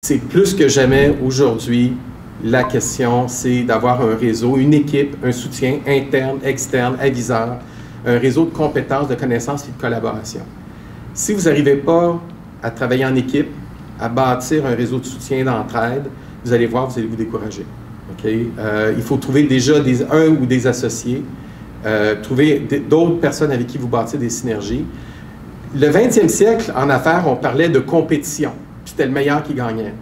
c'est plus que jamais aujourd'hui, la question, c'est d'avoir un réseau, une équipe, un soutien interne, externe, aviseur, un réseau de compétences, de connaissances et de collaboration. Si vous n'arrivez pas à travailler en équipe, à bâtir un réseau de soutien, d'entraide, vous allez voir, vous allez vous décourager. Okay? Il faut trouver déjà un ou des associés, trouver d'autres personnes avec qui vous bâtir des synergies. Le 20e siècle, en affaires, on parlait de compétition. C'était le meilleur qui gagnait.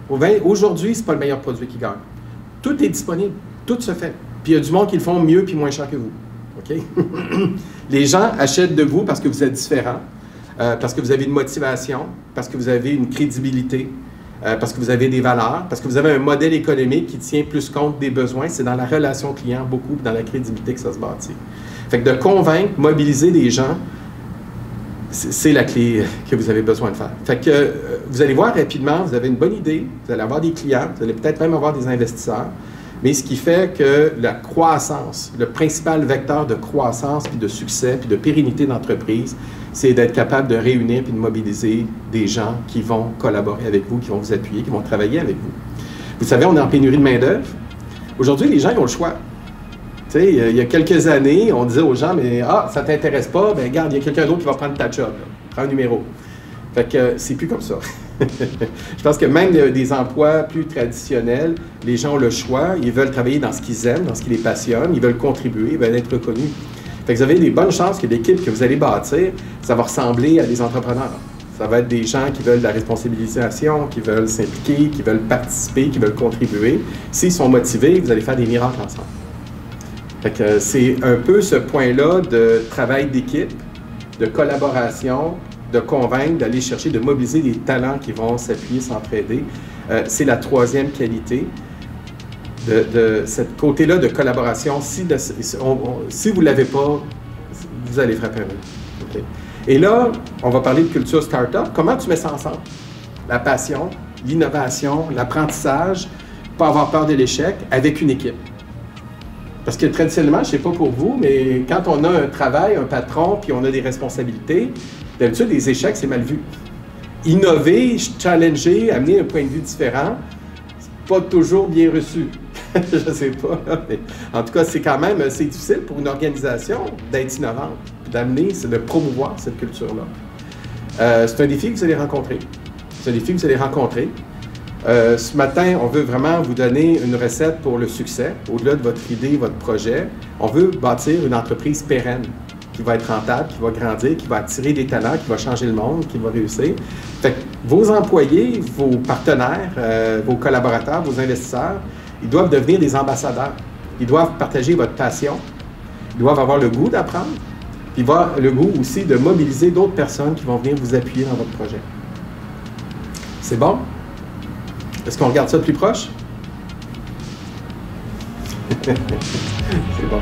Aujourd'hui, ce n'est pas le meilleur produit qui gagne. Tout est disponible, tout se fait. Puis il y a du monde qui le font mieux puis moins cher que vous. Okay? Les gens achètent de vous parce que vous êtes différent, parce que vous avez une motivation, parce que vous avez une crédibilité, parce que vous avez des valeurs, parce que vous avez un modèle économique qui tient plus compte des besoins. C'est dans la relation client beaucoup, dans la crédibilité que ça se bâtit. Fait que de convaincre, mobiliser des gens, c'est la clé que vous avez besoin de faire. Fait que vous allez voir rapidement, vous avez une bonne idée, vous allez avoir des clients, vous allez peut-être même avoir des investisseurs, mais ce qui fait que la croissance, le principal vecteur de croissance, puis de succès, puis de pérennité d'entreprise, c'est d'être capable de réunir puis de mobiliser des gens qui vont collaborer avec vous, qui vont vous appuyer, qui vont travailler avec vous. Vous savez, on est en pénurie de main-d'œuvre. Aujourd'hui, les gens ils ont le choix. Tu sais, il y a quelques années, on disait aux gens, mais ça ne t'intéresse pas, bien regarde, il y a quelqu'un d'autre qui va prendre ta job, là. Prends un numéro. Fait que c'est plus comme ça. Je pense que même des emplois plus traditionnels, les gens ont le choix, ils veulent travailler dans ce qu'ils aiment, dans ce qui les passionne, ils veulent contribuer, ils veulent être reconnus. Fait que vous avez des bonnes chances que l'équipe que vous allez bâtir, ça va ressembler à des entrepreneurs. Ça va être des gens qui veulent de la responsabilisation, qui veulent s'impliquer, qui veulent participer, qui veulent contribuer. S'ils sont motivés, vous allez faire des miracles ensemble. Fait que c'est un peu ce point-là de travail d'équipe, de collaboration, de convaincre, d'aller chercher, de mobiliser des talents qui vont s'appuyer, s'entraider. C'est la troisième qualité de cette côté-là de collaboration. Si vous ne l'avez pas, vous allez frapper un mur. Okay? Et là, on va parler de culture start-up. Comment tu mets ça ensemble? La passion, l'innovation, l'apprentissage, pas avoir peur de l'échec avec une équipe. Parce que traditionnellement, je ne sais pas pour vous, mais quand on a un travail, un patron, puis on a des responsabilités, d'habitude, les échecs, c'est mal vu. Innover, challenger, amener un point de vue différent, c'est pas toujours bien reçu. Je ne sais pas. Mais en tout cas, c'est quand même assez difficile pour une organisation d'être innovante, d'amener, de promouvoir cette culture-là. C'est un défi que vous allez rencontrer. C'est un défi que vous allez rencontrer. Ce matin, on veut vraiment vous donner une recette pour le succès. Au-delà de votre idée, votre projet, on veut bâtir une entreprise pérenne qui va être rentable, qui va grandir, qui va attirer des talents, qui va changer le monde, qui va réussir. Fait que vos employés, vos partenaires, vos collaborateurs, vos investisseurs, ils doivent devenir des ambassadeurs. Ils doivent partager votre passion. Ils doivent avoir le goût d'apprendre. Puis avoir le goût aussi de mobiliser d'autres personnes qui vont venir vous appuyer dans votre projet. C'est bon? Est-ce qu'on regarde ça de plus proche? C'est bon.